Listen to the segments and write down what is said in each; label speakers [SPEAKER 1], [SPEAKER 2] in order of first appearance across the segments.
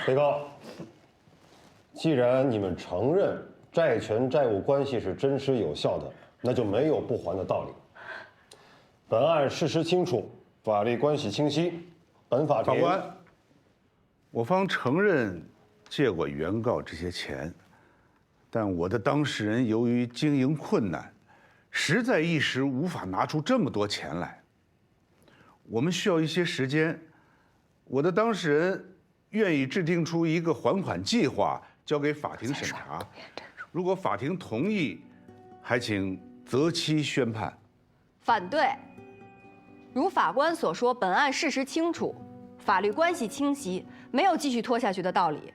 [SPEAKER 1] 被告，既然你们承认债权债务关系是真实有效的，那就没有不还的道理。本案事实清楚，法律关系清晰，本法庭。
[SPEAKER 2] 法官，我方承认借过原告这些钱，但我的当事人由于经营困难，实在一时无法拿出这么多钱来。我们需要一些时间，我的当事人愿意制定出一个还款计划，交给法庭审查。如果法庭同意，还请择期宣判。
[SPEAKER 3] 反对。如法官所说，本案事实清楚，法律关系清晰，没有继续拖下去的道理。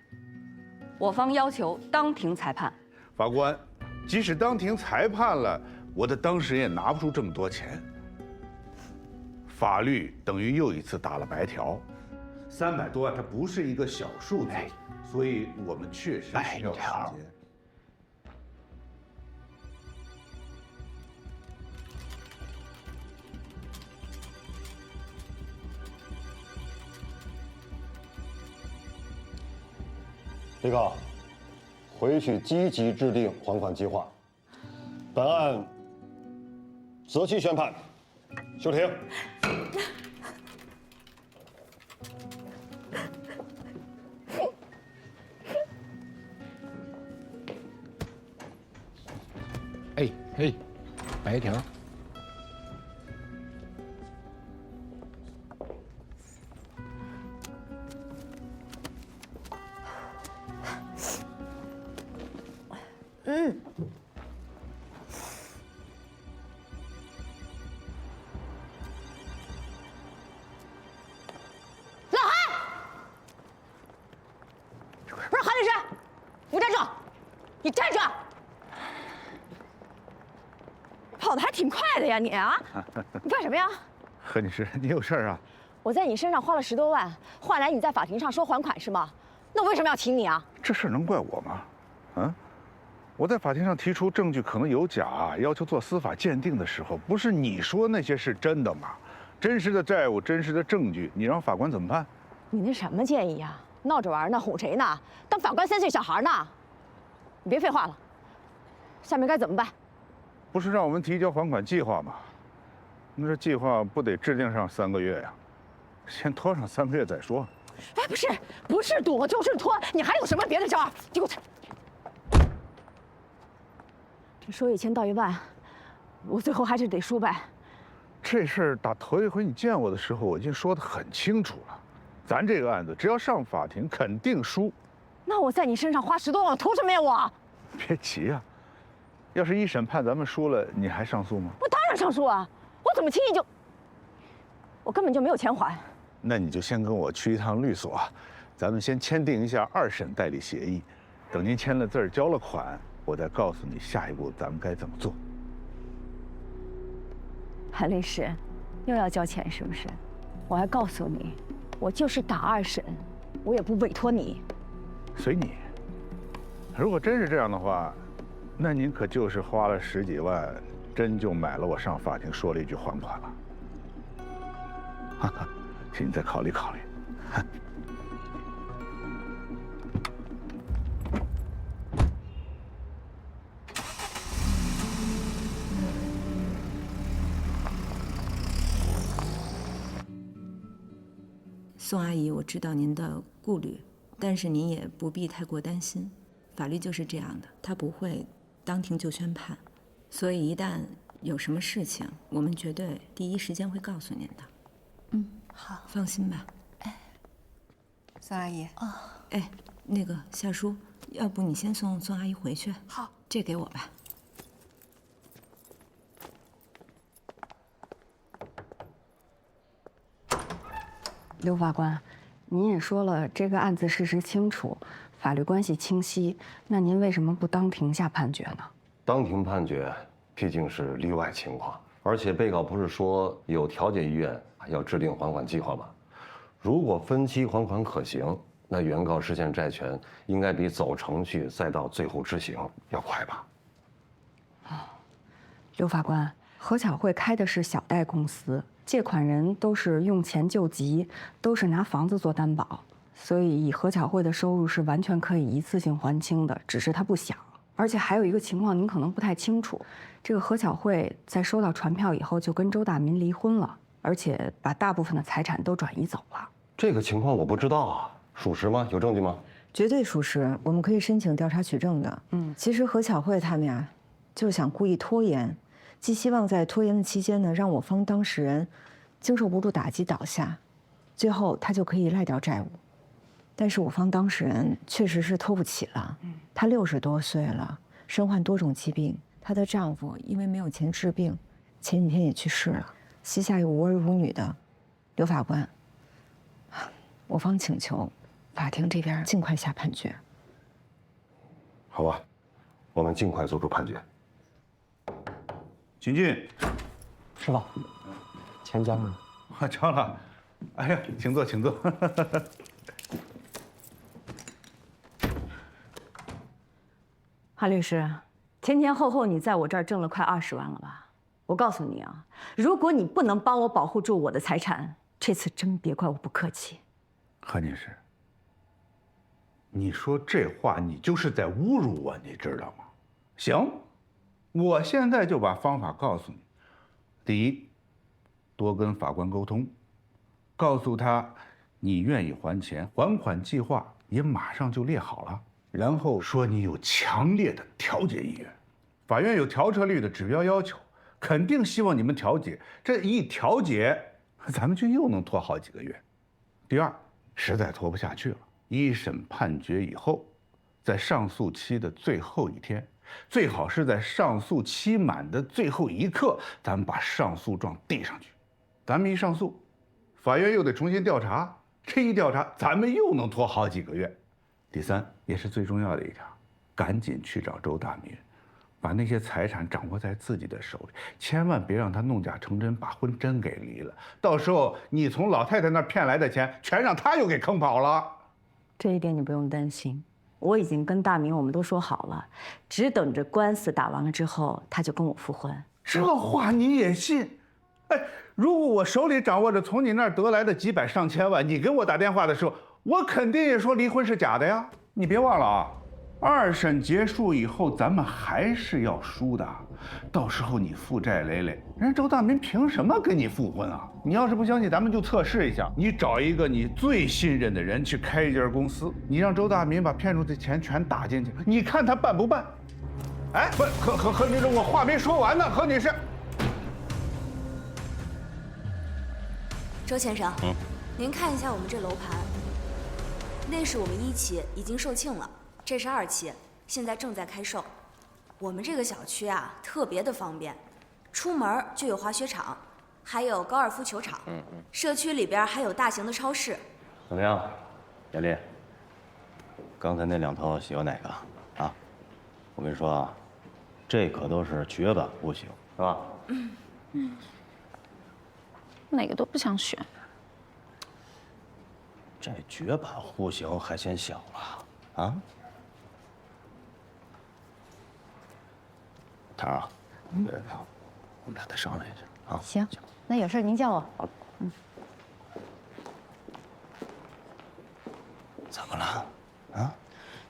[SPEAKER 3] 我方要求当庭裁判。
[SPEAKER 2] 法官，即使当庭裁判了，我的当事人也拿不出这么多钱。法律等于又一次打了白条，300多万它不是一个小数字，所以我们确实需要时间。
[SPEAKER 1] 被告，回去积极制定还款计划。本案择期宣判，休庭。
[SPEAKER 4] 哎，白条。
[SPEAKER 5] 不是韩律师，你站住！你站住！跑得还挺快的呀，你啊！你干什么呀？
[SPEAKER 2] 何女士，你有事儿啊？
[SPEAKER 5] 我在你身上花了10多万，换来你在法庭上说还款是吗？那我为什么要请你啊？
[SPEAKER 2] 这事儿能怪我吗？啊？我在法庭上提出证据可能有假，要求做司法鉴定的时候，不是你说那些是真的吗？真实的债务，真实的证据，你让法官怎么办？
[SPEAKER 5] 你那什么建议啊？闹着玩呢，哄谁呢？当法官3岁小孩呢？你别废话了，下面该怎么办？
[SPEAKER 2] 不是让我们提交还款计划吗？那这计划不得制定上3个月呀？先拖上3个月再说。
[SPEAKER 5] 哎，不是躲就是拖，你还有什么别的招？你给我这说1000道1万，我最后还是得输败。
[SPEAKER 2] 这事儿打头一回你见我的时候，我已经说得很清楚了。咱这个案子只要上法庭，肯定输。
[SPEAKER 5] 那我在你身上花10多万，图什么呀我？
[SPEAKER 2] 别急呀，要是一审判咱们输了，你还上诉吗？
[SPEAKER 5] 我当然上诉啊！我怎么轻易就……我根本就没有钱还。
[SPEAKER 2] 那你就先跟我去一趟律所，咱们先签订一下2审代理协议。等您签了字儿、交了款，我再告诉你下一步咱们该怎么做。
[SPEAKER 5] 韩律师，又要交钱是不是？我还告诉你，我就是打2审，我也不委托你。
[SPEAKER 2] 随你。如果真是这样的话，那您可就是花了10几万，真就买了我上法庭说了一句还款了。哈哈，请你再考虑考虑。
[SPEAKER 6] 宋阿姨，我知道您的顾虑，但是您也不必太过担心，法律就是这样的，它不会当庭就宣判，所以一旦有什么事情，我们绝对第一时间会告诉您的。
[SPEAKER 7] 好，
[SPEAKER 6] 放心吧。
[SPEAKER 7] 宋阿姨。
[SPEAKER 6] 哎，那个夏叔，要不你先送宋阿姨回去？
[SPEAKER 7] 好，
[SPEAKER 6] 这给我吧。
[SPEAKER 3] 刘法官，您也说了，这个案子事实清楚，法律关系清晰，那您为什么不当庭下判决呢？
[SPEAKER 1] 当庭判决毕竟是例外情况，而且被告不是说有调解意愿要制定还款计划吗？如果分期还款可行，那原告实现债权应该比走程序再到最后执行要快吧？
[SPEAKER 3] 刘法官，何巧慧开的是小贷公司，借款人都是用钱救急，都是拿房子做担保，所以何巧慧的收入是完全可以一次性还清的，只是她不想。而且还有一个情况，您可能不太清楚，这个何巧慧在收到传票以后就跟周大民离婚了，而且把大部分的财产都转移走了。
[SPEAKER 1] 这个情况我不知道啊，属实吗？有证据吗？
[SPEAKER 6] 绝对属实，我们可以申请调查取证的。其实何巧慧他们呀，就是想故意拖延，寄希望在拖延的期间呢，让我方当事人经受不住打击倒下，最后他就可以赖掉债务。但是我方当事人确实是拖不起了，她60多岁了，身患多种疾病，她的丈夫因为没有钱治病，前几天也去世了，膝下有无儿无女的。刘法官，我方请求法庭这边尽快下判决。
[SPEAKER 1] 好吧，我们尽快做出判决。
[SPEAKER 2] 秦晋，
[SPEAKER 4] 师傅，钱交了。
[SPEAKER 2] 我交了。哎呀，请坐，请坐。
[SPEAKER 5] 韩律师，前后你在我这儿挣了快20万了吧？我告诉你啊，如果你不能帮我保护住我的财产，这次真别怪我不客气。
[SPEAKER 2] 何女士，你说这话，你就是在侮辱我，你知道吗？行，我现在就把方法告诉你。第一，多跟法官沟通，告诉他你愿意还钱，还款计划也马上就列好了。然后说你有强烈的调解意愿，法院有调车率的指标要求，肯定希望你们调解。这一调解，咱们就又能拖好几个月。第二，实在拖不下去了，一审判决以后，在上诉期的最后一天，最好是在上诉期满的最后一刻，咱们把上诉状递上去。咱们一上诉，法院又得重新调查，这一调查，咱们又能拖好几个月。第三，也是最重要的一条，赶紧去找周大民，把那些财产掌握在自己的手里，千万别让他弄假成真，把婚真给离了。到时候你从老太太那儿骗来的钱，全让他又给坑跑了。
[SPEAKER 5] 这一点你不用担心，我已经跟大明我们都说好了，只等着官司打完了之后，他就跟我复婚。
[SPEAKER 2] 这话你也信？哎，如果我手里掌握着从你那儿得来的几百上千万，你给我打电话的时候，我肯定也说离婚是假的呀。你别忘了啊，二审结束以后，咱们还是要输的。到时候你负债累累，人周大民凭什么跟你复婚啊？你要是不相信，咱们就测试一下，你找一个你最信任的人去开一家公司，你让周大民把骗出的钱全打进去，你看他办不办？哎，不，何女士，我话没说完呢，何女士。
[SPEAKER 8] 周先生，您看一下我们这楼盘，那是我们1期，已经售罄了，这是2期，现在正在开售。我们这个小区啊，特别的方便，出门就有滑雪场，还有高尔夫球场，社区里边还有大型的超市。
[SPEAKER 1] 怎么样，严丽？刚才那2套喜欢哪个啊？我跟你说啊，这可都是绝版户型，是吧？
[SPEAKER 9] 哪个都不想选。
[SPEAKER 1] 这绝版户型还嫌小了啊？唐儿啊，我们俩再商量一下啊。
[SPEAKER 5] 行，那有事您叫我。
[SPEAKER 1] 好。怎么了？啊？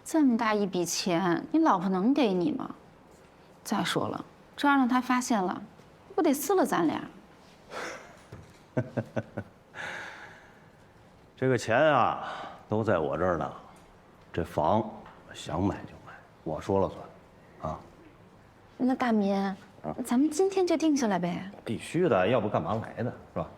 [SPEAKER 9] 这么大一笔钱，你老婆能给你吗？再说了，这要让他发现了，不得撕了咱俩？
[SPEAKER 1] 这个钱啊，都在我这儿呢。这房，我想买就买，我说了算，啊。
[SPEAKER 9] 那大民，咱们今天就定下来呗。
[SPEAKER 1] 必须的，要不干嘛来的，是吧？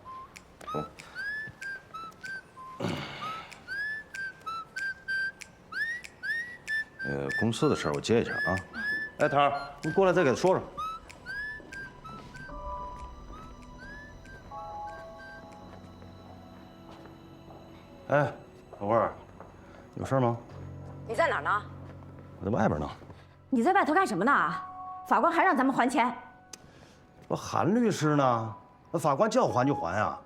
[SPEAKER 1] 公司的事儿我接一下啊。哎，腾儿，你过来再给他说说。哎，老慧儿，有事吗？
[SPEAKER 5] 你在哪儿呢？
[SPEAKER 1] 我在外边呢。
[SPEAKER 5] 你在外头干什么呢？法官还让咱们还钱。
[SPEAKER 1] 我韩律师呢？那法官叫还就还啊。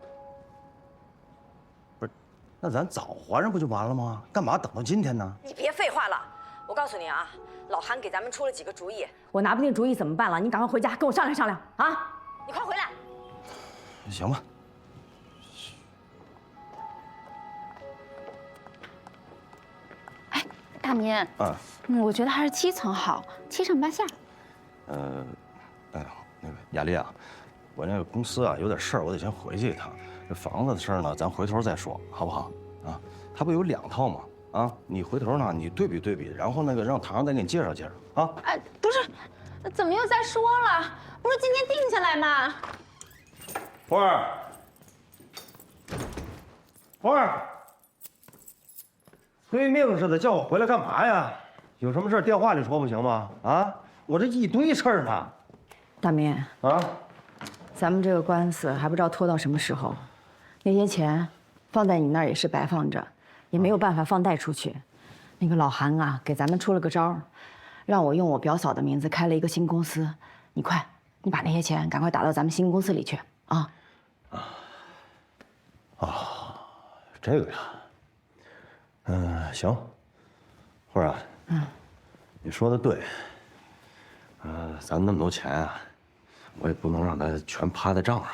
[SPEAKER 1] 不是，那咱早还上不就完了吗？干嘛等到今天呢？
[SPEAKER 5] 你别废话了，我告诉你啊，老韩给咱们出了几个主意，我拿不定主意怎么办了？你赶快回家跟我商量商量啊！你快回来。
[SPEAKER 1] 行吧。
[SPEAKER 9] 大民，我觉得还是7层好，7上8下。
[SPEAKER 1] 那个雅丽啊，我那个公司啊有点事儿，我得先回去一趟。这房子的事儿呢，咱回头再说，好不好？啊，它不有2套吗？啊，你回头呢，你对比对比，然后那个让唐再给你介绍介绍啊。
[SPEAKER 9] 哎，不是，怎么又再说了？不是今天定下来吗？
[SPEAKER 1] 福儿，福儿，催命似的叫我回来干嘛呀？有什么事电话里说不行吗？啊，我这一堆事儿呢。
[SPEAKER 5] 大民
[SPEAKER 1] 啊，
[SPEAKER 5] 咱们这个官司还不知道拖到什么时候，那些钱放在你那儿也是白放着，也没有办法放贷出去。那个老韩啊，给咱们出了个招，让我用我表嫂的名字开了一个新公司。你快，你把那些钱赶快打到咱们新公司里去啊！
[SPEAKER 1] 这个呀，行，慧儿啊，你说的对，咱那么多钱啊，我也不能让他全趴在账上了，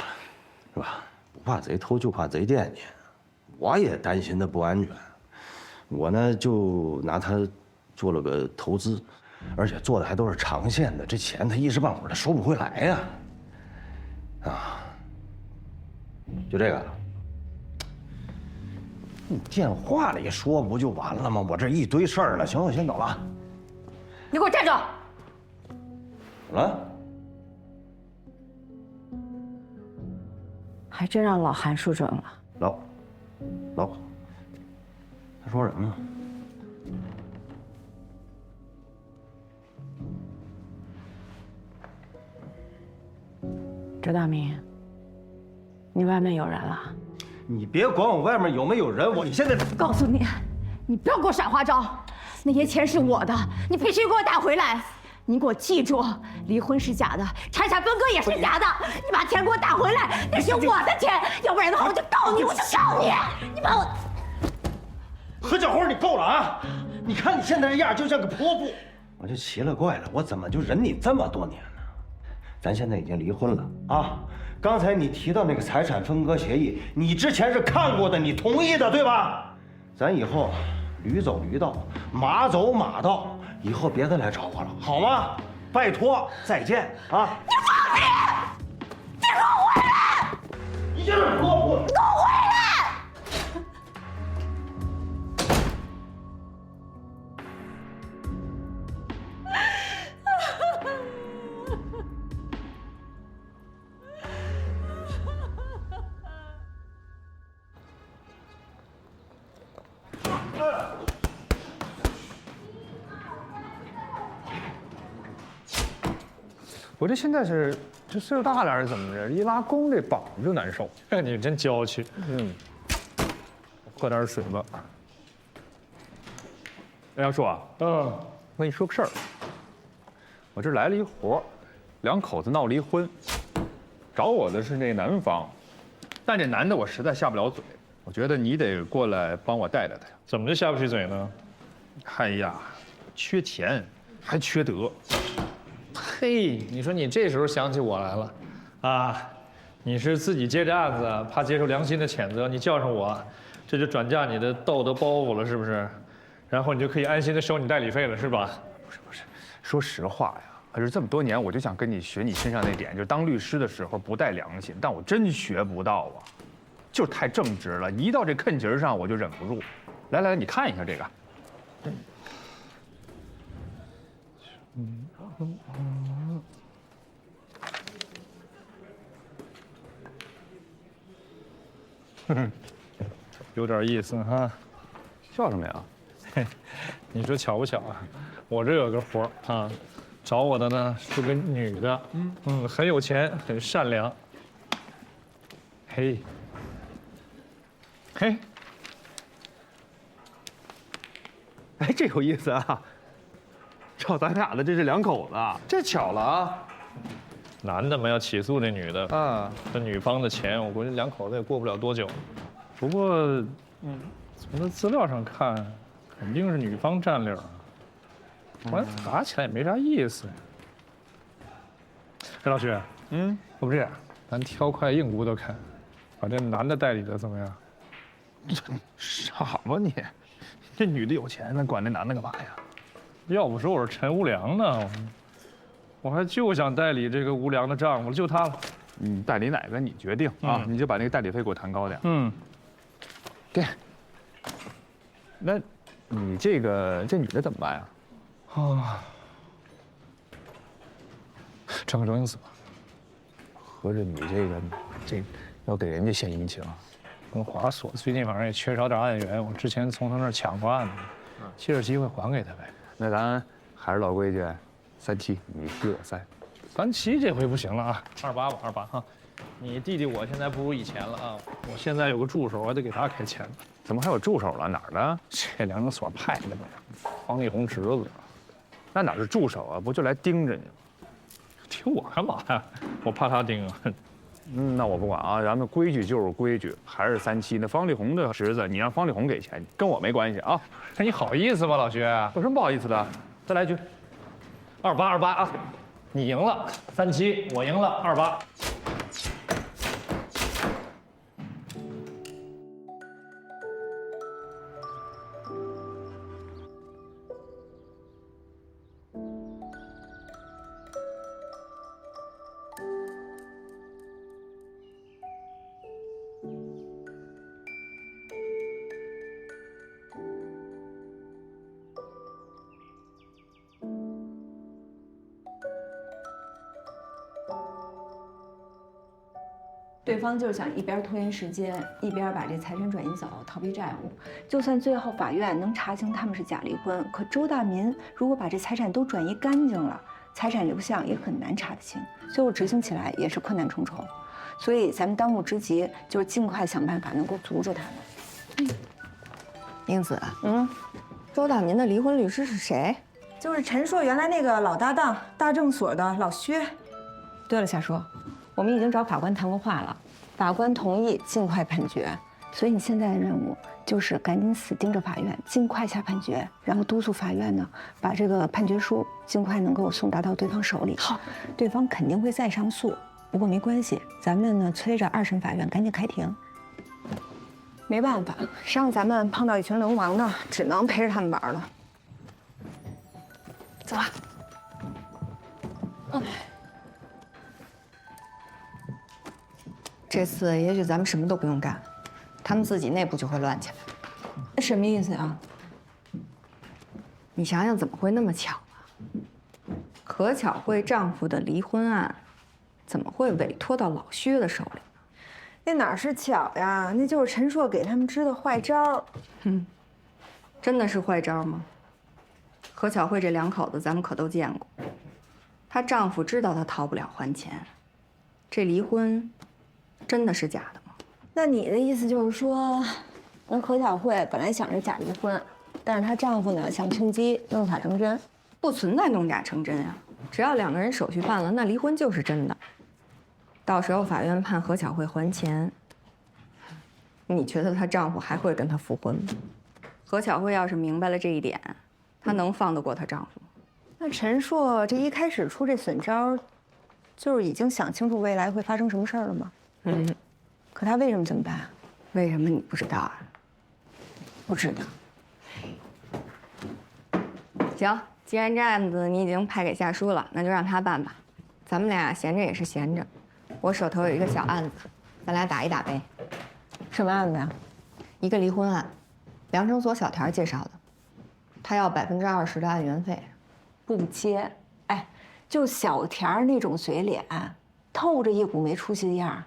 [SPEAKER 1] 是吧？不怕贼偷，就怕贼惦记。我也担心他不安全，我呢就拿他做了个投资，而且做的还都是长线的，这钱他一时半会儿他收不回来呀。就这个。你电话里说不就完了吗？我这一堆事儿呢。行，我先走了。
[SPEAKER 5] 你给我站住！
[SPEAKER 1] 怎么了？
[SPEAKER 5] 还真让老韩说准了。
[SPEAKER 1] 老，他说什么呢？
[SPEAKER 5] 周大明，你外面有人了。
[SPEAKER 1] 你别管我外面有没有人，你现在
[SPEAKER 5] 告诉你，你不要给我耍花招，那些钱是我的，你必须给我打回来。你给我记住，离婚是假的，财产分割也是假的。你把钱给我打回来，那是我的钱，要不然的话我就告你，我就告你。你把我
[SPEAKER 1] 何小辉，你够了啊！你看你现在这样，就像个泼妇。我就奇了怪了，我怎么就忍你这么多年呢？咱现在已经离婚了啊！刚才你提到那个财产分割协议，你之前是看过的，你同意的，对吧？咱以后驴走驴道，马走马道，以后别再来找我了，好吗？拜托，再见啊！
[SPEAKER 5] 你放屁！你给我回来！
[SPEAKER 1] 你就是泼妇！
[SPEAKER 5] 你给我回来！
[SPEAKER 10] 我这现在是这岁数大了还是怎么着？一拉弓这膀子就难受。你真娇气。喝点水吧。哎，杨叔啊，我跟你说个事儿。我这来了一活，2口子闹离婚，找我的是那男方，但这男的我实在下不了嘴，我觉得你得过来帮我带带他。怎么就下不去嘴呢？哎呀，缺钱，还缺德。嘿，你说你这时候想起我来了，啊，你是自己接这案子，怕接受良心的谴责，你叫上我，这就转嫁你的道德包袱了，是不是？然后你就可以安心的收你代理费了，是吧？不是，说实话呀，可是这么多年，我就想跟你学你身上那点，就是当律师的时候不带良心，但我真学不到啊，就是太正直了，一到这坑节上我就忍不住。来，你看一下这个。有点意思哈，笑什么呀？嘿，你说巧不巧啊？我这有个活儿啊，找我的呢是个女的，很有钱，很善良。嘿，哎，这有意思啊！找咱俩的这是2口子，这巧了啊！男的们要起诉那女的啊，这女方的钱，我估计2口子也过不了多久。不过，从这资料上看，肯定是女方占理儿。完打起来也没啥意思。陈老师，要不这样，咱挑块硬骨头砍，把这男的代理的怎么样？傻吧你？这女的有钱，那管那男的干嘛呀？要不说我是陈无良呢，我还就想代理这个无良的丈夫，就他了。你代理哪个你决定啊？你就把那个代理费给我谈高点。给。那，你这女的怎么办呀？整个周英子吧。合着你这要给人家献殷勤啊？跟华所最近反正也缺少点案源，我之前从他那儿抢过案子，借着机会还给他呗。那咱还是老规矩，37，你替我塞。37这回不行了啊，28吧，28啊。你弟弟我现在不如以前了啊，我现在有个助手，我得给他开钱。怎么还有助手了？哪儿的？这粮营所派的呗，方力宏侄子。那哪是助手啊？不就来盯着你吗？盯我干嘛呀？我怕他盯啊。那我不管啊，咱们规矩就是规矩，还是37。那方力宏的侄子，你让方力宏给钱，跟我没关系啊。那你好意思吗，老薛？有什么不好意思的？再来一局。28啊，你赢了，37，我赢了28。
[SPEAKER 6] 对方就是想一边拖延时间，一边把这财产转移走，逃避债务。就算最后法院能查清他们是假离婚，可周大民如果把这财产都转移干净了，财产流向也很难查得清，最后执行起来也是困难重重。所以咱们当务之急就是尽快想办法能够阻止他们。
[SPEAKER 3] 英子，周大民的离婚律师是谁？
[SPEAKER 6] 就是陈硕原来那个老搭档，大政所的老薛。对了，夏叔，我们已经找法官谈过话了，法官同意尽快判决。所以你现在的任务就是赶紧死盯着法院，尽快下判决，然后督促法院呢把这个判决书尽快能够送达到对方手里。好，对方肯定会再上诉，不过没关系，咱们呢催着2审法院赶紧开庭。没办法，谁让咱们碰到一群流氓呢，只能陪着他们玩了。走啊！
[SPEAKER 3] 这次也许咱们什么都不用干，他们自己内部就会乱起来。
[SPEAKER 6] 什么意思啊？
[SPEAKER 3] 你想想，怎么会那么巧啊？何巧慧丈夫的离婚案，怎么会委托到老薛的手里？
[SPEAKER 6] 那哪是巧呀？那就是陈硕给他们支的坏招。
[SPEAKER 3] 真的是坏招吗？何巧慧这2口子咱们可都见过，她丈夫知道她逃不了还钱，这离婚真的是假的吗？
[SPEAKER 6] 那你的意思就是说，那何巧慧本来想着假离婚，但是她丈夫呢想趁机弄假成真？
[SPEAKER 3] 不存在弄假成真呀，只要2个人手续办了，那离婚就是真的。到时候法院判何巧慧还钱，你觉得她丈夫还会跟她复婚吗？何巧慧要是明白了这一点，她能放得过她丈夫吗？
[SPEAKER 6] 那陈硕这一开始出这损招，就是已经想清楚未来会发生什么事儿了吗？可他为什么这么办？
[SPEAKER 3] 为什么你不知道啊？
[SPEAKER 6] 不知道。
[SPEAKER 3] 行，既然这案子你已经派给夏叔了，那就让他办吧。咱们俩闲着也是闲着，我手头有一个小案子，咱俩打一打呗。
[SPEAKER 6] 什么案子呀？
[SPEAKER 3] 一个离婚案，粮城所小田介绍的，他要20%的案源费，
[SPEAKER 6] 不接。哎，就小田那种嘴脸，透着一股没出息的样儿。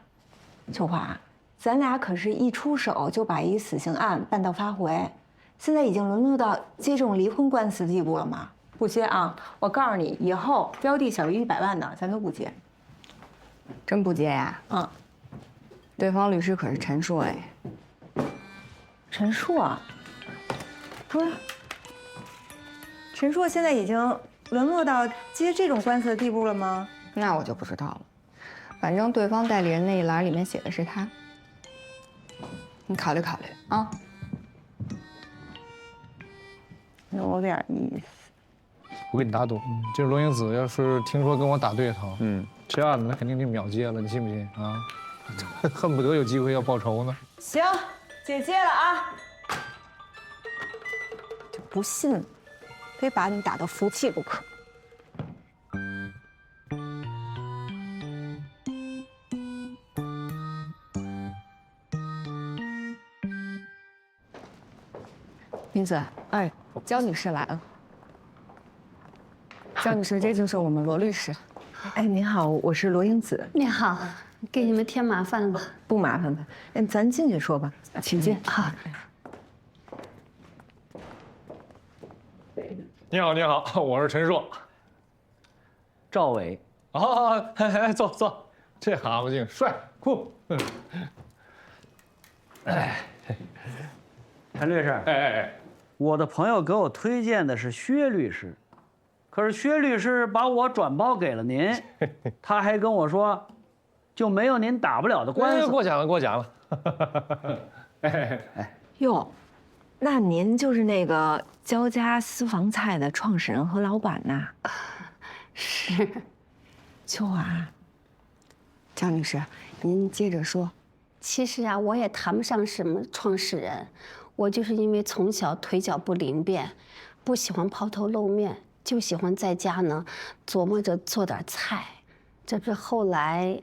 [SPEAKER 6] 秋华，咱俩可是一出手就把一死刑案办到发回，现在已经沦落到接这种离婚官司的地步了吗？不接啊！我告诉你，以后标的小于100万的，咱都不接。
[SPEAKER 3] 真不接呀？对方律师可是陈硕哎。
[SPEAKER 6] 陈硕，不是，陈硕现在已经沦落到接这种官司的地步了吗？
[SPEAKER 3] 那我就不知道了。反正对方代理人那一栏里面写的是他，你考虑考虑啊。
[SPEAKER 6] 有点意思。
[SPEAKER 10] 我跟你打赌，就是罗英子要是听说跟我打对头，这案子他肯定就秒接了，你信不信啊？恨不得有机会要报仇呢。
[SPEAKER 6] 行，姐接了啊。
[SPEAKER 11] 不信，非把你打到服气不可。
[SPEAKER 3] 林子，哎，焦女士来了。焦女士，这就是我们罗律师。
[SPEAKER 12] 哎，您好，我是罗英子。
[SPEAKER 13] 你好，给你们添麻烦了吧？
[SPEAKER 12] 不麻烦吧？哎，咱进去说吧。
[SPEAKER 3] 请进。
[SPEAKER 13] 好。
[SPEAKER 10] 你好，你好，我是陈硕。
[SPEAKER 4] 赵伟。
[SPEAKER 10] 坐，这蛤蟆精帅酷。
[SPEAKER 4] 哎，陈律师。
[SPEAKER 10] 哎，
[SPEAKER 4] 我的朋友给我推荐的是薛律师，可是薛律师把我转包给了您，他还跟我说，就没有您打不了的官司。
[SPEAKER 10] 过奖了。
[SPEAKER 12] 哟，那您就是那个焦家私房菜的创始人和老板呐？
[SPEAKER 13] 是。
[SPEAKER 3] 秋华，焦女士，您接着说。
[SPEAKER 13] 其实啊，我也谈不上什么创始人，我就是因为从小腿脚不灵便，不喜欢抛头露面，就喜欢在家呢琢磨着做点菜。这不是后来，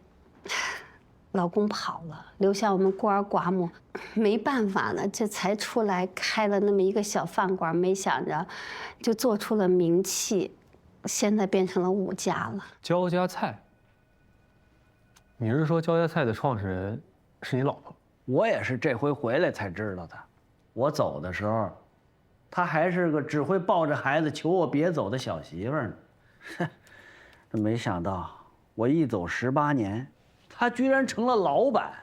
[SPEAKER 13] 老公跑了，留下我们孤儿寡母，没办法呢，这才出来开了那么一个小饭馆，没想着就做出了名气，现在变成了5家了。
[SPEAKER 14] 焦家菜，你是说焦家菜的创始人是你老婆？
[SPEAKER 4] 我也是这回回来才知道的。我走的时候，她还是个只会抱着孩子求我别走的小媳妇儿呢。这没想到我一走18年，她居然成了老板，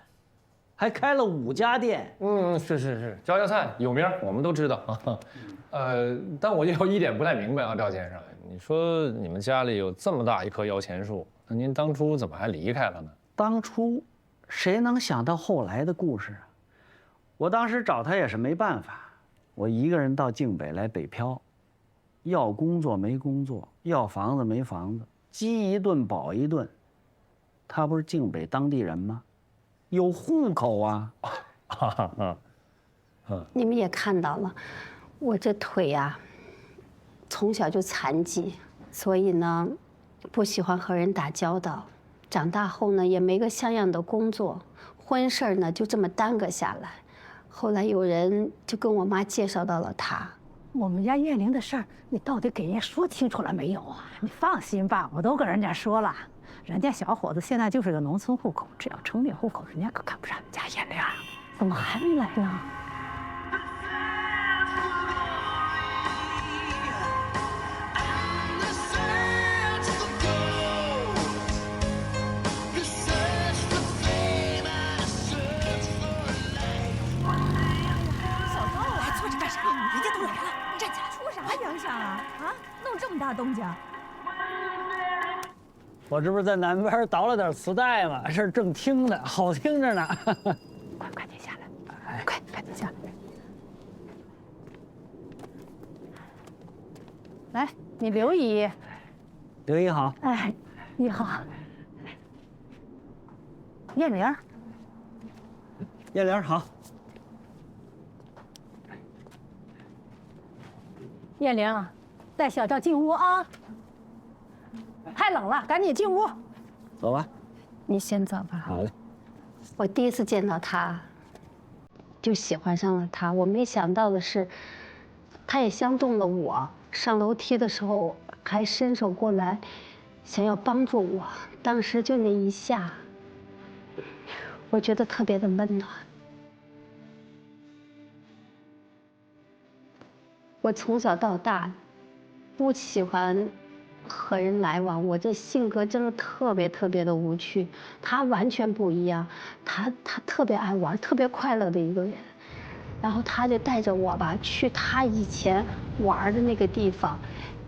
[SPEAKER 4] 还开了5家店。
[SPEAKER 14] 是，焦家菜有名，我们都知道啊。但我就有一点不太明白啊，赵先生，你说你们家里有这么大一棵摇钱树，那您当初怎么还离开了呢？
[SPEAKER 4] 当初，谁能想到后来的故事啊？我当时找他也是没办法，我一个人到靖北来北漂，要工作没工作，要房子没房子，饥一顿饱一顿。他不是靖北当地人吗？有户口啊。
[SPEAKER 13] 你们也看到了，我这腿呀，从小就残疾，所以呢，不喜欢和人打交道。长大后呢，也没个像样的工作，婚事儿呢就这么耽搁下来。后来有人就跟我妈介绍到了他。
[SPEAKER 15] 我们家燕玲的事儿，你到底给人家说清楚了没有啊？你放心吧，我都跟人家说了。人家小伙子现在就是个农村户口，只要成年户口，人家可看不上你家燕玲。怎么还没来呢？大动静！
[SPEAKER 4] 我这不是在南边倒了点磁带吗？这正听呢，好听着呢。
[SPEAKER 15] 快点下来！快点下来！来，你刘姨。
[SPEAKER 4] 刘姨好。
[SPEAKER 15] 哎，你好。燕玲。
[SPEAKER 4] 燕玲好。
[SPEAKER 15] 燕玲。带小赵进屋啊！太冷了，赶紧进屋。
[SPEAKER 4] 走吧，
[SPEAKER 13] 你先走吧。
[SPEAKER 4] 好嘞。
[SPEAKER 13] 我第一次见到他，就喜欢上了他。我没想到的是，他也相中了我。上楼梯的时候还伸手过来，想要帮助我。当时就那一下，我觉得特别的温暖。我从小到大不喜欢和人来往，我这性格真的特别的无趣。他完全不一样，他特别爱玩，特别快乐的一个人。然后他就带着我吧去他以前玩的那个地方，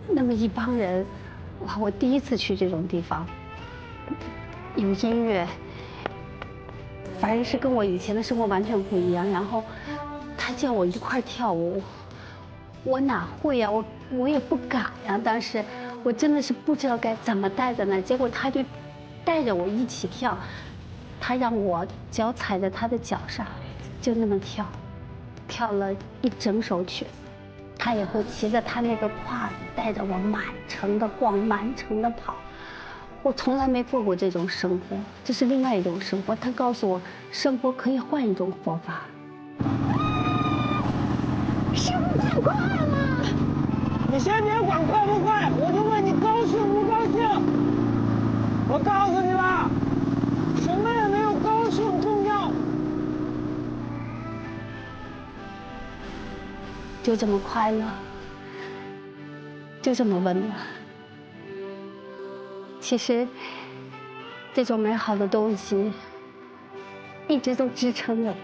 [SPEAKER 13] 那么一帮人，哇！我第一次去这种地方，有音乐，反正是跟我以前的生活完全不一样。然后他叫我一块跳舞。我哪会呀，我也不敢呀。当时我真的是不知道该怎么带在那，结果他就带着我一起跳，他让我脚踩在他的脚上，就那么跳，跳了一整首曲。他他也会骑着他那个胯子，带着我满城的逛，满城的跑。我从来没过过这种生活，这是另外一种生活。他告诉我，生活可以换一种活法。
[SPEAKER 15] 师傅太快了！你先别管快不快，我就问你高兴不高兴。我告诉你吧，什么也没有高兴重要。
[SPEAKER 13] 就这么快乐，就这么温暖。其实，这种美好的东西，一直都支撑着我。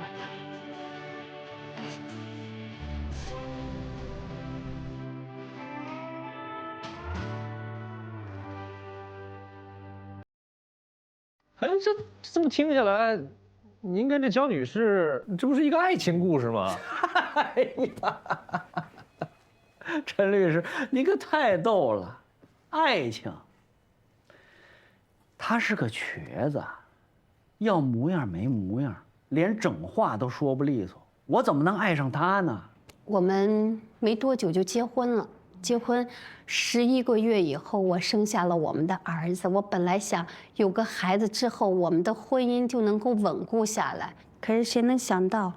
[SPEAKER 14] 哎，这么听下来，您跟这焦女士，这不是一个爱情故事吗？
[SPEAKER 4] 哎呀，陈律师，你可太逗了，爱情。他是个瘸子，要模样没模样，连整话都说不利索，我怎么能爱上他呢？
[SPEAKER 13] 我们没多久就结婚了，结婚11个月以后，我生下了我们的儿子。我本来想有个孩子之后，我们的婚姻就能够稳固下来。可是谁能想到，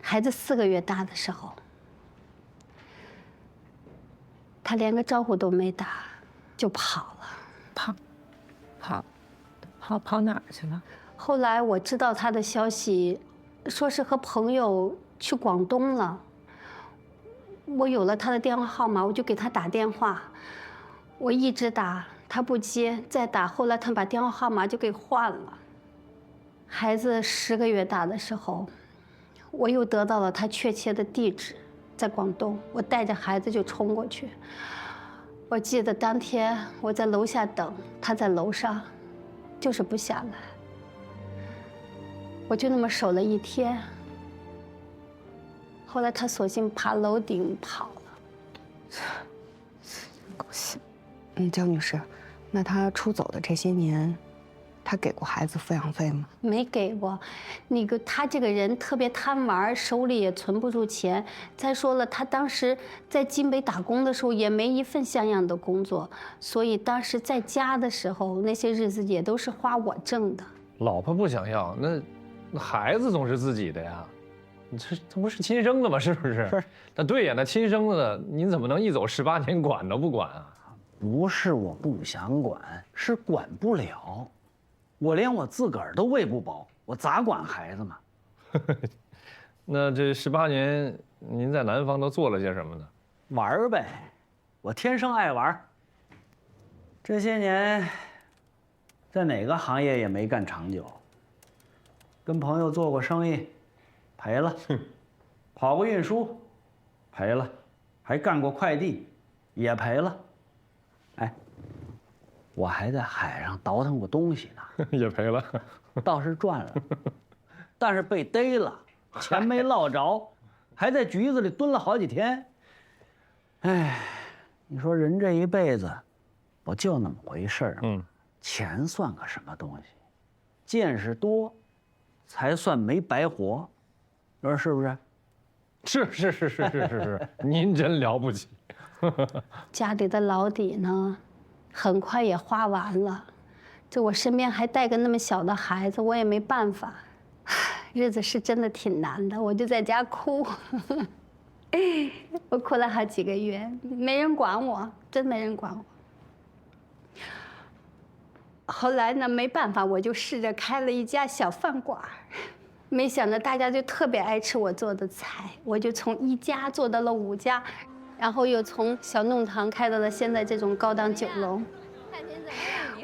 [SPEAKER 13] 孩子4个月大的时候，他连个招呼都没打，就跑了。
[SPEAKER 12] 跑哪儿去了？
[SPEAKER 13] 后来我知道他的消息，说是和朋友去广东了。我有了他的电话号码，我就给他打电话。我一直打，他不接，再打，后来他把电话号码就给换了。孩子10个月大的时候，我又得到了他确切的地址，在广东。我带着孩子就冲过去。我记得当天我在楼下等，他在楼上，就是不下来。我就那么守了1天。后来他索性爬楼顶跑了。
[SPEAKER 3] 狗血。焦女士，那他出走的这些年，他给过孩子抚养费吗？
[SPEAKER 13] 没给过，他这个人特别贪玩，手里也存不住钱。再说了，他当时在金北打工的时候也没一份像样的工作，所以当时在家的时候，那些日子也都是花我挣的。
[SPEAKER 14] 老婆不想要，那孩子总是自己的呀。他不是亲生的吗？是不是？是。那对呀，那亲生的，您怎么能一走18年管都不管啊？
[SPEAKER 4] 不是我不想管，是管不了。我连我自个儿都喂不饱，我咋管孩子嘛？
[SPEAKER 14] 那这18年，您在南方都做了些什么呢？
[SPEAKER 4] 玩呗，我天生爱玩。这些年，在哪个行业也没干长久。跟朋友做过生意，赔了；跑过运输，赔了；还干过快递，也赔了。哎，我还在海上倒腾过东西呢，
[SPEAKER 14] 也赔了，
[SPEAKER 4] 倒是赚了，但是被逮了，钱没落着，还在局子里蹲了好几天。哎，你说人这一辈子，不就那么回事儿？钱算个什么东西？见识多，才算没白活，你说是不是？
[SPEAKER 14] 是，您真了不起。
[SPEAKER 13] 家里的老底呢，很快也花完了。这我身边还带个那么小的孩子，我也没办法。日子是真的挺难的，我就在家哭。我哭了好几个月，没人管我，真没人管我。后来呢，没办法，我就试着开了一家小饭馆。没想到大家就特别爱吃我做的菜，我就从1家做到了5家。然后又从小弄堂开到了现在这种高档酒楼，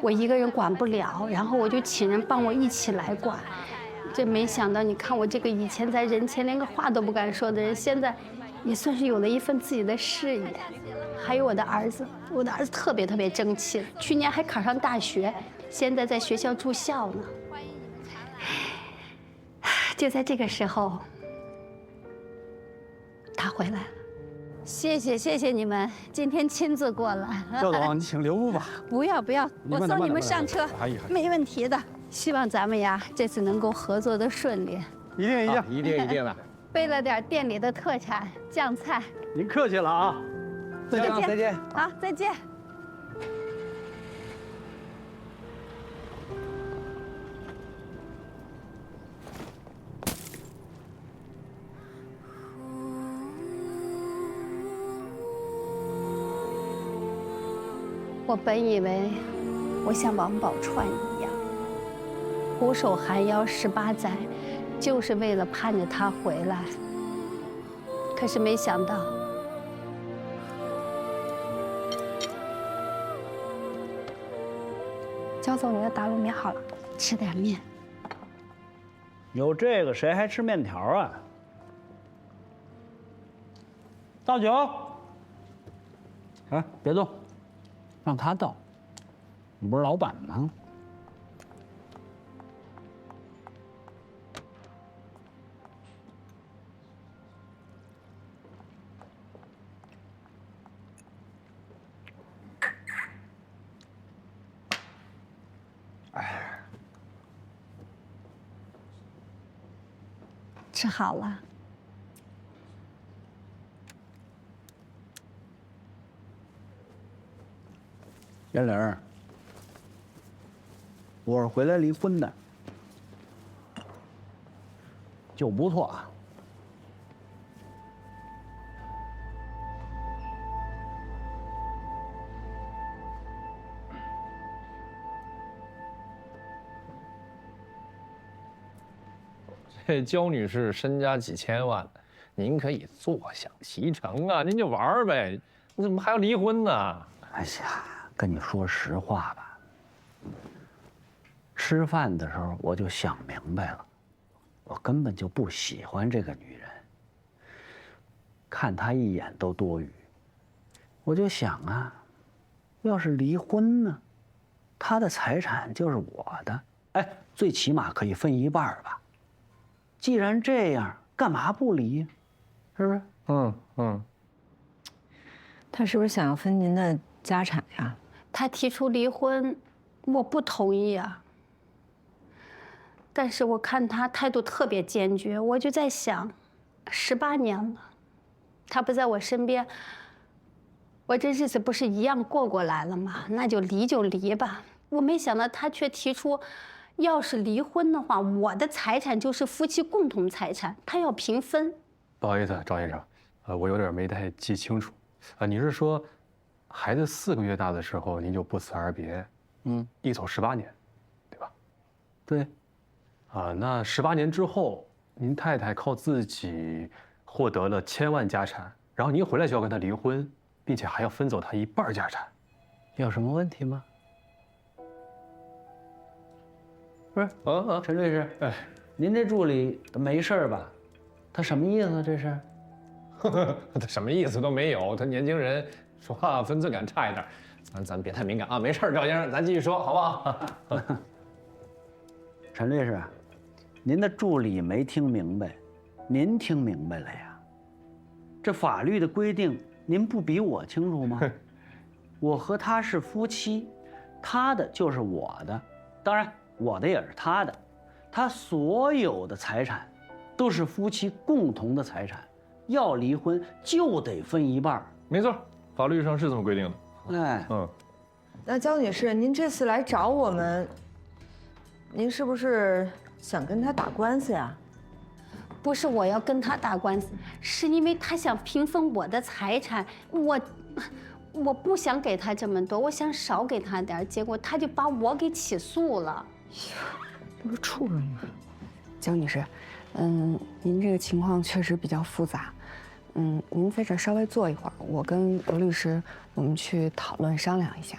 [SPEAKER 13] 我一个人管不了，然后我就请人帮我一起来管。这没想到，你看我这个以前在人前连个话都不敢说的人，现在也算是有了一份自己的事业。还有我的儿子，我的儿子特别争气，去年还考上大学，现在在学校住校呢。就在这个时候，他回来了。谢谢你们，今天亲自过来。
[SPEAKER 10] 赵总，你请留步吧。
[SPEAKER 13] 不要，我送你们上车，没问题的。希望咱们呀这次能够合作的顺利。
[SPEAKER 10] 一定的。
[SPEAKER 13] 备了点店里的特产酱菜。
[SPEAKER 4] 您客气了啊！
[SPEAKER 13] 再见，
[SPEAKER 4] 再见。
[SPEAKER 13] 好，再见。我本以为我像王宝钏一样，苦守寒窑18载，就是为了盼着他回来。可是没想到，
[SPEAKER 11] 焦总，你的打卤面好了，
[SPEAKER 13] 吃点面。
[SPEAKER 4] 有这个谁还吃面条啊？倒酒。哎，别动，让他倒。你不是老板吗？
[SPEAKER 13] 吃好了。
[SPEAKER 4] 袁玲儿，我是回来离婚的，酒不错啊。
[SPEAKER 14] 这焦女士身家几千万，您可以坐享其成啊，您就玩呗，你怎么还要离婚呢？
[SPEAKER 4] 哎呀，跟你说实话吧，吃饭的时候我就想明白了，我根本就不喜欢这个女人，看她一眼都多余。我就想啊，要是离婚呢，她的财产就是我的，哎，最起码可以分一半吧。既然这样，干嘛不离？是不是？
[SPEAKER 12] 他是不是想要分您的家产呀？
[SPEAKER 13] 他提出离婚，我不同意啊。但是我看他态度特别坚决，我就在想，18年了，他不在我身边，我这日子不是一样过过来了吗？那就离就离吧。我没想到他却提出，要是离婚的话，我的财产就是夫妻共同财产，他要平分。
[SPEAKER 16] 不好意思，赵先生，我有点没太记清楚，你是说，孩子4个月大的时候您就不辞而别，一走18年，对吧？
[SPEAKER 4] 对。
[SPEAKER 16] 那18年之后，您太太靠自己获得了1000万家产，然后您回来就要跟她离婚，并且还要分走她一半家产，
[SPEAKER 4] 有什么问题吗？不是，陈律师，您这助理没事吧？他什么意思？这是？
[SPEAKER 14] 他什么意思都没有，他年轻人说话分寸感差一点，咱别太敏感啊。没事，赵先生，咱继续说，好不好？
[SPEAKER 4] 陈律师，您的助理没听明白，您听明白了呀？这法律的规定，您不比我清楚吗？我和他是夫妻，他的就是我的，当然我的也是他的，他所有的财产都是夫妻共同的财产，要离婚就得分一半。
[SPEAKER 14] 没错，法律上是这么规定的。
[SPEAKER 4] 哎，
[SPEAKER 12] 那焦女士，您这次来找我们，您是不是想跟他打官司呀？
[SPEAKER 13] 不是我要跟他打官司，是因为他想平分我的财产，我不想给他这么多，我想少给他点，结果他就把我给起诉了。
[SPEAKER 3] 这不是畜生吗？焦女士，您这个情况确实比较复杂，您在这稍微坐一会儿，我跟罗律师我们去讨论商量一下。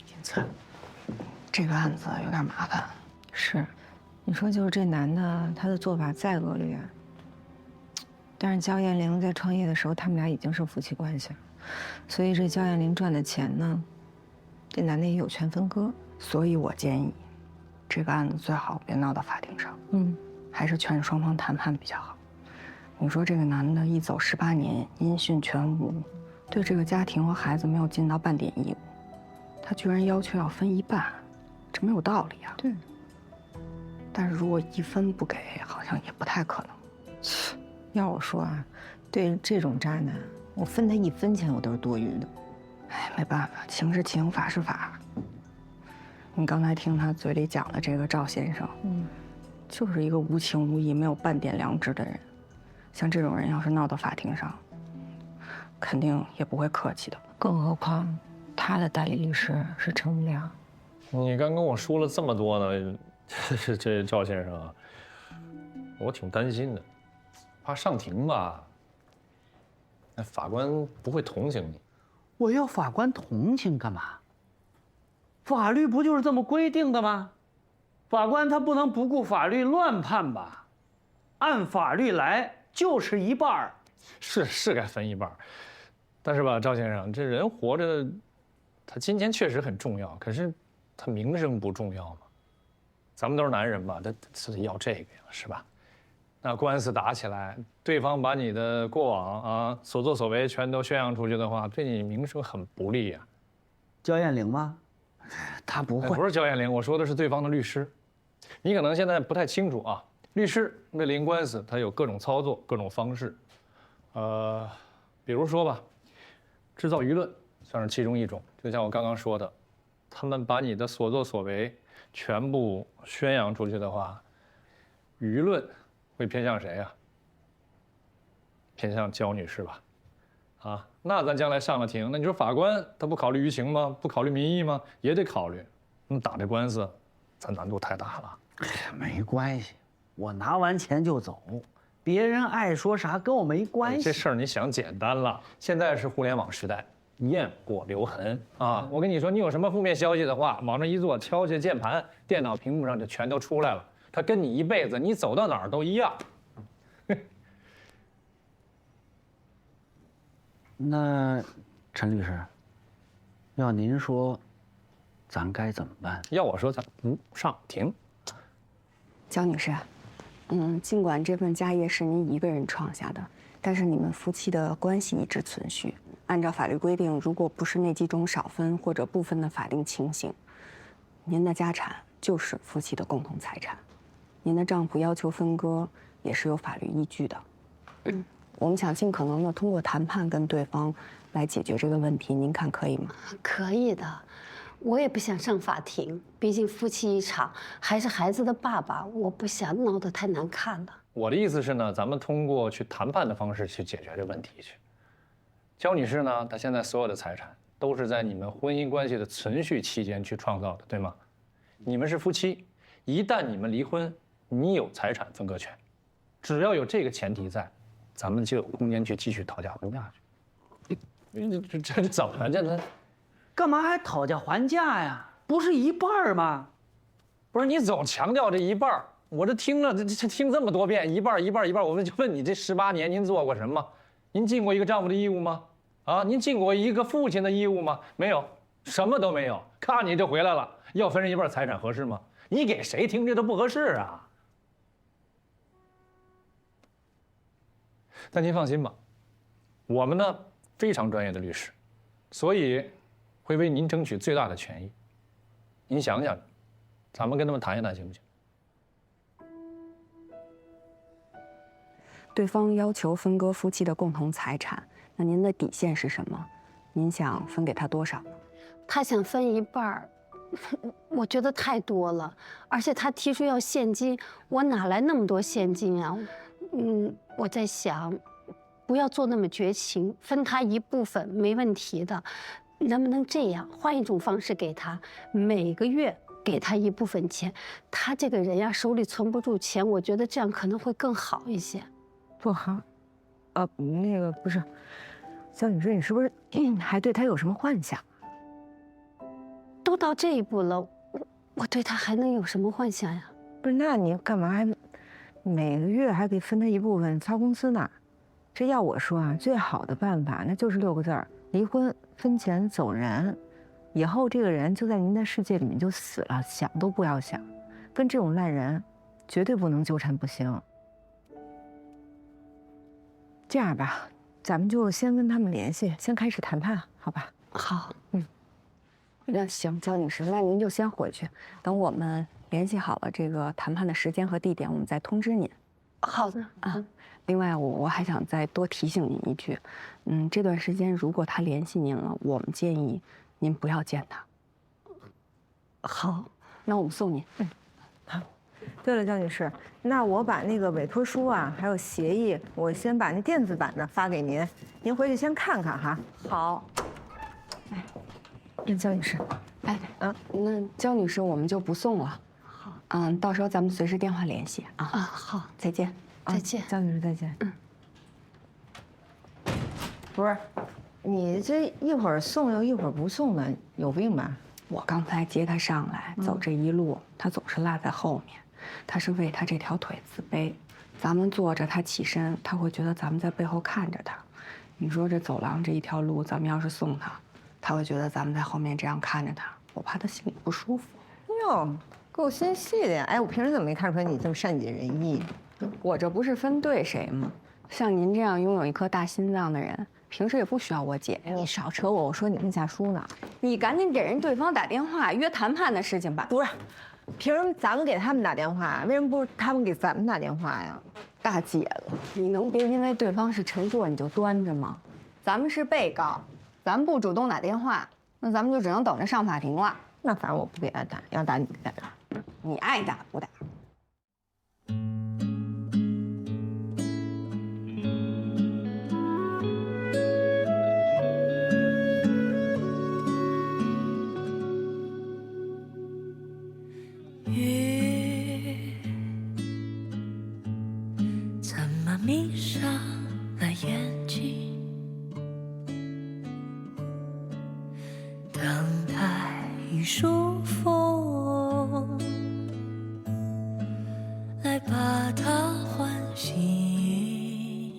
[SPEAKER 12] 天才，
[SPEAKER 3] 这个案子有点麻烦。
[SPEAKER 12] 是，你说就是这男的，他的做法再恶劣，但是焦艳玲在创业的时候，他们俩已经是夫妻关系了，所以这焦艳玲赚的钱呢，这男的也有权分割。
[SPEAKER 3] 所以我建议，这个案子最好别闹到法庭上，还是劝双方谈判比较好。你说这个男的一走18年，音讯全无，对这个家庭和孩子没有尽到半点义务，他居然要求要分一半，这没有道理啊。
[SPEAKER 12] 对。
[SPEAKER 3] 但是如果1分不给，好像也不太可能。
[SPEAKER 12] 切，要我说啊，对这种渣男，我分他1分钱我都是多余的。
[SPEAKER 3] 哎，没办法，情是情，法是法。你刚才听他嘴里讲的这个赵先生，就是一个无情无义、没有半点良知的人。像这种人要是闹到法庭上，肯定也不会客气的。
[SPEAKER 12] 更何况，他的代理律师是程无良。
[SPEAKER 14] 你刚跟我说了这么多呢，这赵先生啊，我挺担心的，怕上庭吧，那法官不会同情你。
[SPEAKER 4] 我要法官同情干嘛？法律不就是这么规定的吗？法官他不能不顾法律乱判吧？按法律来就是1半儿。
[SPEAKER 14] 是该分1半儿，但是吧，赵先生，这人活着，他金钱确实很重要，可是他名声不重要吗？咱们都是男人吧，他是要这个呀，是吧？那官司打起来，对方把你的过往啊、所作所为全都宣扬出去的话，对你名声很不利呀。
[SPEAKER 4] 焦艳玲吗？他不会，
[SPEAKER 14] 不是焦艳玲，我说的是对方的律师。你可能现在不太清楚啊，律师为了赢官司，他有各种操作、各种方式。比如说吧，制造舆论算是其中一种。就像我刚刚说的，他们把你的所作所为全部宣扬出去的话，舆论会偏向谁呀？偏向焦女士吧？啊，那咱将来上了庭，那你说法官他不考虑舆情吗？不考虑民意吗？也得考虑。那打这官司，咱难度太大了。
[SPEAKER 4] 没关系，我拿完钱就走，别人爱说啥跟我没关系。
[SPEAKER 14] 这事儿你想简单了，现在是互联网时代，雁过留痕啊！我跟你说，你有什么负面消息的话，往那一坐，敲下键盘，电脑屏幕上就全都出来了。他跟你一辈子，你走到哪儿都一样。
[SPEAKER 4] 那陈律师，要您说，咱该怎么办？
[SPEAKER 14] 要我说，咱不上庭。
[SPEAKER 3] 焦女士，尽管这份家业是您一个人创下的，但是你们夫妻的关系一直存续。按照法律规定，如果不是内计中少分或者部分的法定情形，您的家产就是夫妻的共同财产。您的丈夫要求分割也是有法律依据的。我们想尽可能的通过谈判跟对方来解决这个问题，您看可以吗？
[SPEAKER 13] 可以的，我也不想上法庭，毕竟夫妻一场，还是孩子的爸爸，我不想闹得太难看了。
[SPEAKER 14] 我的意思是呢，咱们通过去谈判的方式去解决这问题去。焦女士呢，她现在所有的财产都是在你们婚姻关系的存续期间去创造的，对吗？你们是夫妻，一旦你们离婚，你有财产分割权，只要有这个前提在，咱们就有空间去继续讨价还价去。这怎么了？这
[SPEAKER 4] 干嘛还讨价还价呀？不是1半吗？
[SPEAKER 14] 不是你总强调这1半，我这听了这听这么多遍，1半1半1半，我就问你，这18年您做过什么？您尽过一个丈夫的义务吗？啊，您尽过一个父亲的义务吗？没有，什么都没有。看你就回来了，要分人1半财产合适吗？你给谁听这都不合适啊。但您放心吧，我们呢非常专业的律师，所以会为您争取最大的权益。您想想，咱们跟他们谈一谈行不行？
[SPEAKER 3] 对方要求分割夫妻的共同财产，那您的底线是什么？您想分给他多少呢？
[SPEAKER 13] 他想分1半，我觉得太多了，而且他提出要现金，我哪来那么多现金啊？我在想，不要做那么绝情，分他一部分没问题的，能不能这样，换一种方式给他，每个月给他一部分钱？他这个人呀，手里存不住钱，我觉得这样可能会更好一些。
[SPEAKER 12] 不好，那个不是，焦女士，你是不是还对他有什么幻想？
[SPEAKER 13] 都到这一步了，我对他还能有什么幻想呀？
[SPEAKER 12] 不是，那你干嘛还每个月还得分他一部分操公司呢？这要我说啊，最好的办法那就是6个字儿：离婚、分钱、走人。以后这个人就在您的世界里面就死了，想都不要想。跟这种烂人，绝对不能纠缠不清。这样吧，咱们就先跟他们联系，先开始谈判，好吧？
[SPEAKER 13] 好，
[SPEAKER 3] 那行，焦女士，那您就先回去，等我们联系好了这个谈判的时间和地点，我们再通知您。
[SPEAKER 15] 好的
[SPEAKER 3] 啊。另外，我还想再多提醒您一句，这段时间如果他联系您了，我们建议您不要见他。
[SPEAKER 15] 好，
[SPEAKER 3] 那我们送您。
[SPEAKER 12] 好。对了，焦女士，那我把那个委托书啊，还有协议，我先把那电子版的发给您，您回去先看看哈。
[SPEAKER 3] 好。
[SPEAKER 12] 焦女士，
[SPEAKER 3] 那焦女士我们就不送了。好。到时候咱们随时电话联系啊。
[SPEAKER 15] 好，
[SPEAKER 3] 再见。
[SPEAKER 15] 再见，
[SPEAKER 12] 焦女士再见。不是，你这一会儿送又一会儿不送的，有病吧？
[SPEAKER 3] 我刚才接他上来，走这一路，他总是落在后面，他是为他这条腿自卑。咱们坐着，他起身，他会觉得咱们在背后看着他。你说这走廊这一条路，咱们要是送他，他会觉得咱们在后面这样看着他，我怕他心里不舒服。
[SPEAKER 12] 哟，够心细的呀！哎，我平时怎么没看出来你这么善解人意？
[SPEAKER 3] 我这不是分对谁吗？像您这样拥有一颗大心脏的人，平时也不需要我解。
[SPEAKER 12] 你少扯我，我说你跟夏叔呢。
[SPEAKER 3] 你赶紧给人对方打电话约谈判的事情吧。
[SPEAKER 12] 不是，凭什么咱们给他们打电话？为什么不是他们给咱们打电话呀？
[SPEAKER 3] 大姐了，你能别因为对方是陈硕你就端着吗？咱们是被告，咱们不主动打电话，那咱们就只能等着上法庭了。
[SPEAKER 12] 那反正我不给他打，要打你给他打。
[SPEAKER 3] 你爱打不打？
[SPEAKER 17] 闭上了眼睛，等待一束风来把它唤醒。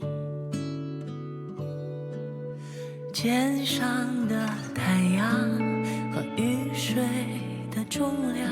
[SPEAKER 17] 肩上的太阳和雨水的重量